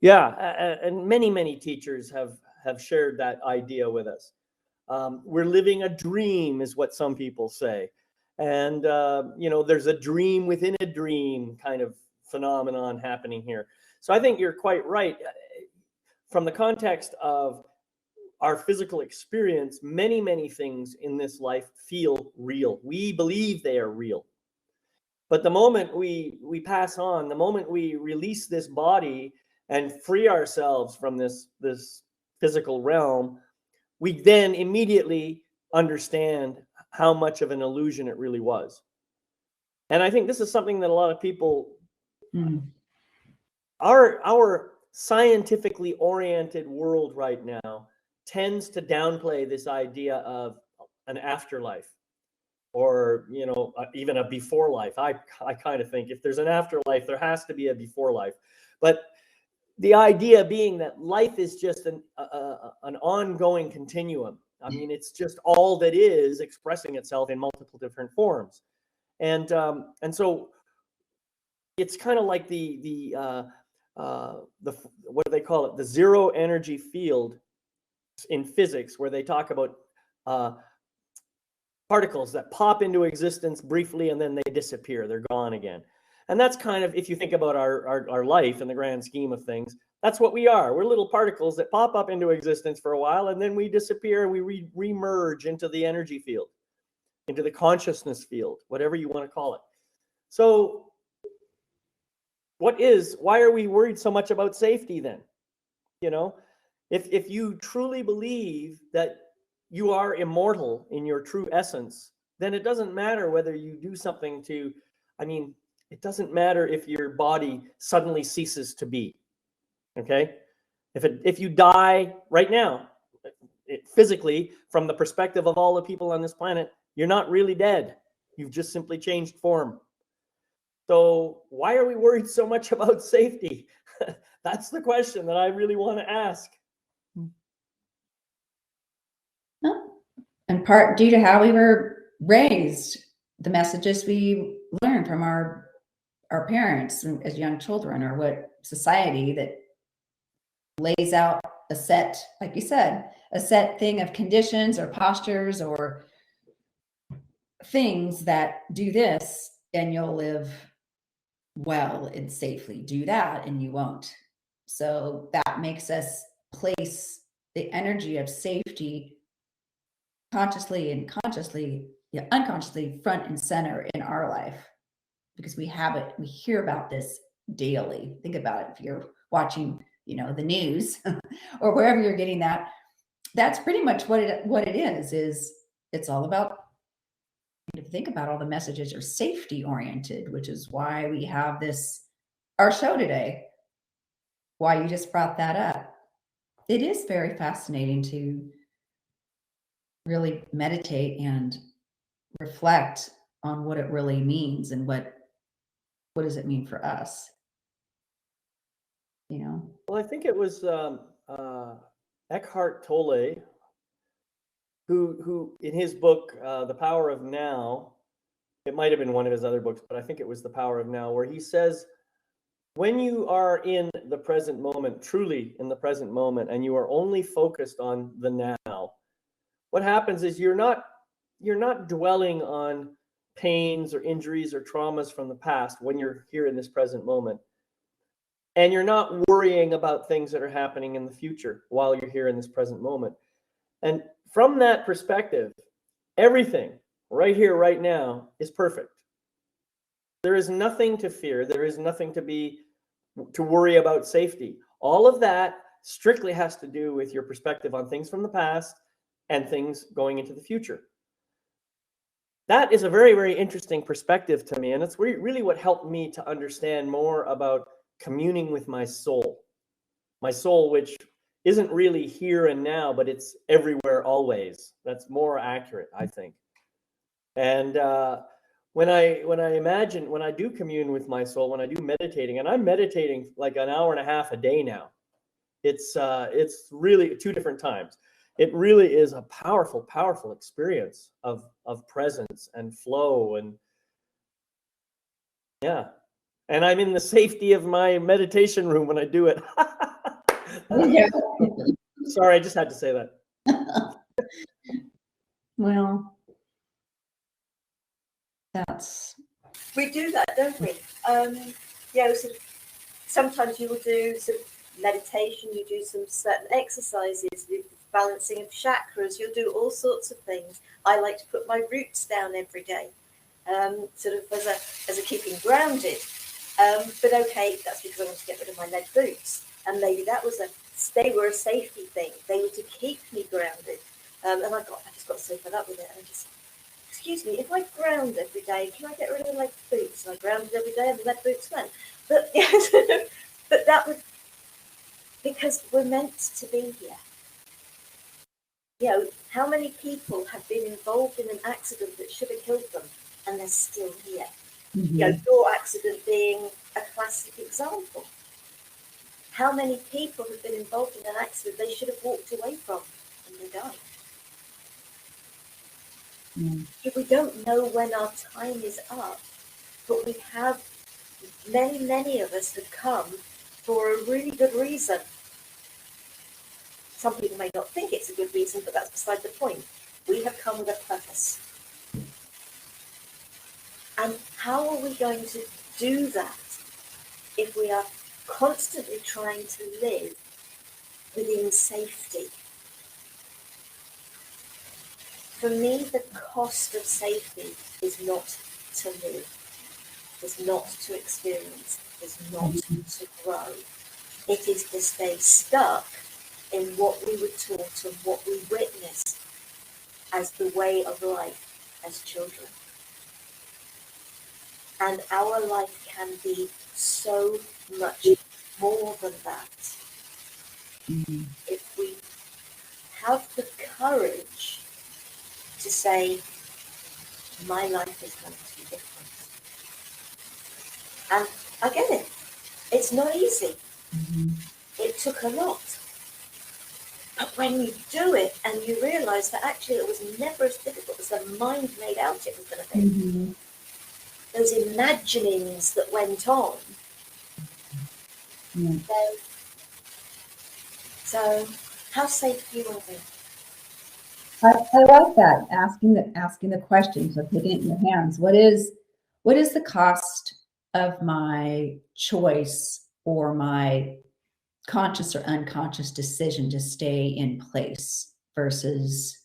yeah, and many teachers have shared that idea with us. We're living a dream, is what some people say, and you know, there's a dream within a dream kind of phenomenon happening here. So I think you're quite right. From the context of our physical experience, many things in this life feel real. We believe they are real. But the moment we pass on, the moment we release this body and free ourselves from this physical realm, we then immediately understand how much of an illusion it really was. And I think this is something that a lot of people, our scientifically oriented world right now tends to downplay this idea of an afterlife, or even a before life. I kind of think if there's an afterlife, there has to be a before life. But the idea being that life is just an ongoing continuum. I mean, it's just all that is expressing itself in multiple different forms, and so it's kind of like the what do they call it? The zero energy field in physics, where they talk about particles that pop into existence briefly and then they disappear. They're gone again. And that's kind of, if you think about our life in the grand scheme of things, that's what we are. We're little particles that pop up into existence for a while, and then we disappear and we re-merge into the energy field, into the consciousness field, whatever you want to call it. So why are we worried so much about safety then? If you truly believe that you are immortal in your true essence, then it doesn't matter whether you do something it doesn't matter if your body suddenly ceases to be. Okay? If you die right now, physically, from the perspective of all the people on this planet, you're not really dead. You've just simply changed form. So why are we worried so much about safety? That's the question that I really want to ask. In part due to how we were raised, the messages we learned from our parents as young children, or what society that lays out a set, like you said, a set thing of conditions or postures or things that do this and you'll live well and safely. Do that and you won't. So that makes us place the energy of safety consciously and unconsciously front and center in our life, because we have it. We hear about this daily. Think about it. If you're watching, the news or wherever you're getting that, that's pretty much what it is it's all about. Think about all the messages are safety oriented, which is why we have our show today. Why you just brought that up. It is very fascinating to really meditate and reflect on what it really means and what does it mean for us. Well, I think it was Eckhart Tolle who in his book, The Power of Now, it might have been one of his other books, but I think it was The Power of Now, where he says, when you are in the present moment, truly in the present moment, and you are only focused on the now, what happens is you're not dwelling on pains or injuries or traumas from the past when you're here in this present moment. And you're not worrying about things that are happening in the future while you're here in this present moment. And from that perspective, everything right here, right now is perfect. There is nothing to fear. There is nothing to worry about safety. All of that strictly has to do with your perspective on things from the past and things going into the future. That is a very, very interesting perspective to me. And it's really what helped me to understand more about communing with my soul, which isn't really here and now, but it's everywhere always. That's more accurate, I think. And when I do commune with my soul, when I do meditating, and I'm meditating like an hour and a half a day now, it's really 2 different times. It really is a powerful, powerful experience of presence and flow, and yeah. And I'm in the safety of my meditation room when I do it. Yeah. Sorry, I just had to say that. Well, we do that, don't we? Sort of, sometimes you will do some meditation, you do some certain exercises, balancing of chakras, you'll do all sorts of things. I like to put my roots down every day, sort of as a keeping grounded. But okay, that's because I want to get rid of my lead boots, and maybe that was they were a safety thing. They were to keep me grounded, and I just got so fed up with it, and I just, excuse me, if I ground every day, can I get rid of the lead boots? And I grounded every day, and the lead boots went. But but that was because we're meant to be here. You know, how many people have been involved in an accident that should have killed them and they're still here? Mm-hmm. You know, your accident being a classic example. How many people have been involved in an accident they should have walked away from and they died? If we don't know when our time is up, but we have, many of us have come for a really good reason. Some people may not think it's a good reason, but that's beside the point. We have come with a purpose. And how are we going to do that if we are constantly trying to live within safety? For me, the cost of safety is not to live, is not to experience, is not to grow. It is to stay stuck in what we were taught and what we witnessed as the way of life as children. And our life can be so much more than that. If we have the courage to say, my life is going to be different. And I get it. It's not easy. It took a lot. But when you do it and you realise that actually it was never as difficult as the mind made out it was going to be, those imaginings that went on, so how safe do you want to be? I like that, asking the question, so putting it in your hands. What is the cost of my choice or my conscious or unconscious decision to stay in place versus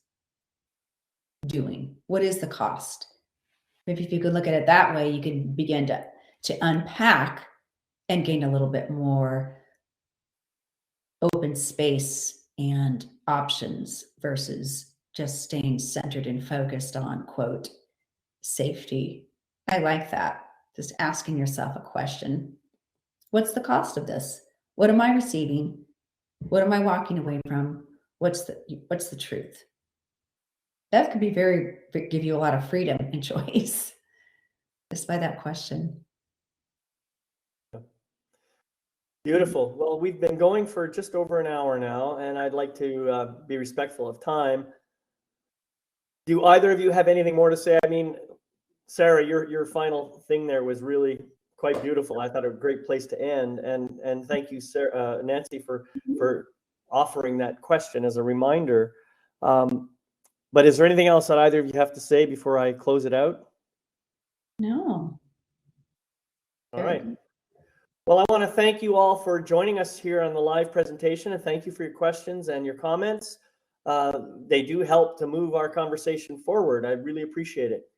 doing? What is the cost? Maybe if you could look at it that way, you can begin to unpack and gain a little bit more open space and options versus just staying centered and focused on, quote, safety. I like that. Just asking yourself a question. What's the cost of this? What am I receiving? What am I walking away from? What's the truth? That could be give you a lot of freedom and choice just by that question. Beautiful. Well, we've been going for just over an hour now, and I'd like to be respectful of time. Do either of you have anything more to say? I mean, Sarah, your final thing there was really quite beautiful. I thought a great place to end, and thank you, Sarah, Nancy, for offering that question as a reminder. But is there anything else that either of you have to say before I close it out? No. All right. Well, I want to thank you all for joining us here on the live presentation, and thank you for your questions and your comments. They do help to move our conversation forward. I really appreciate it.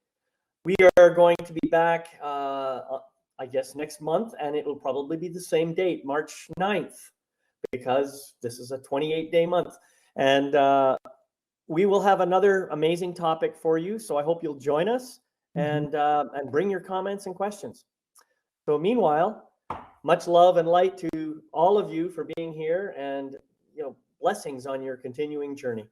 We are going to be back, I guess, next month, and it will probably be the same date, March 9th, because this is a 28-day month. And we will have another amazing topic for you, so I hope you'll join us and bring your comments and questions. So meanwhile, much love and light to all of you for being here, and blessings on your continuing journey.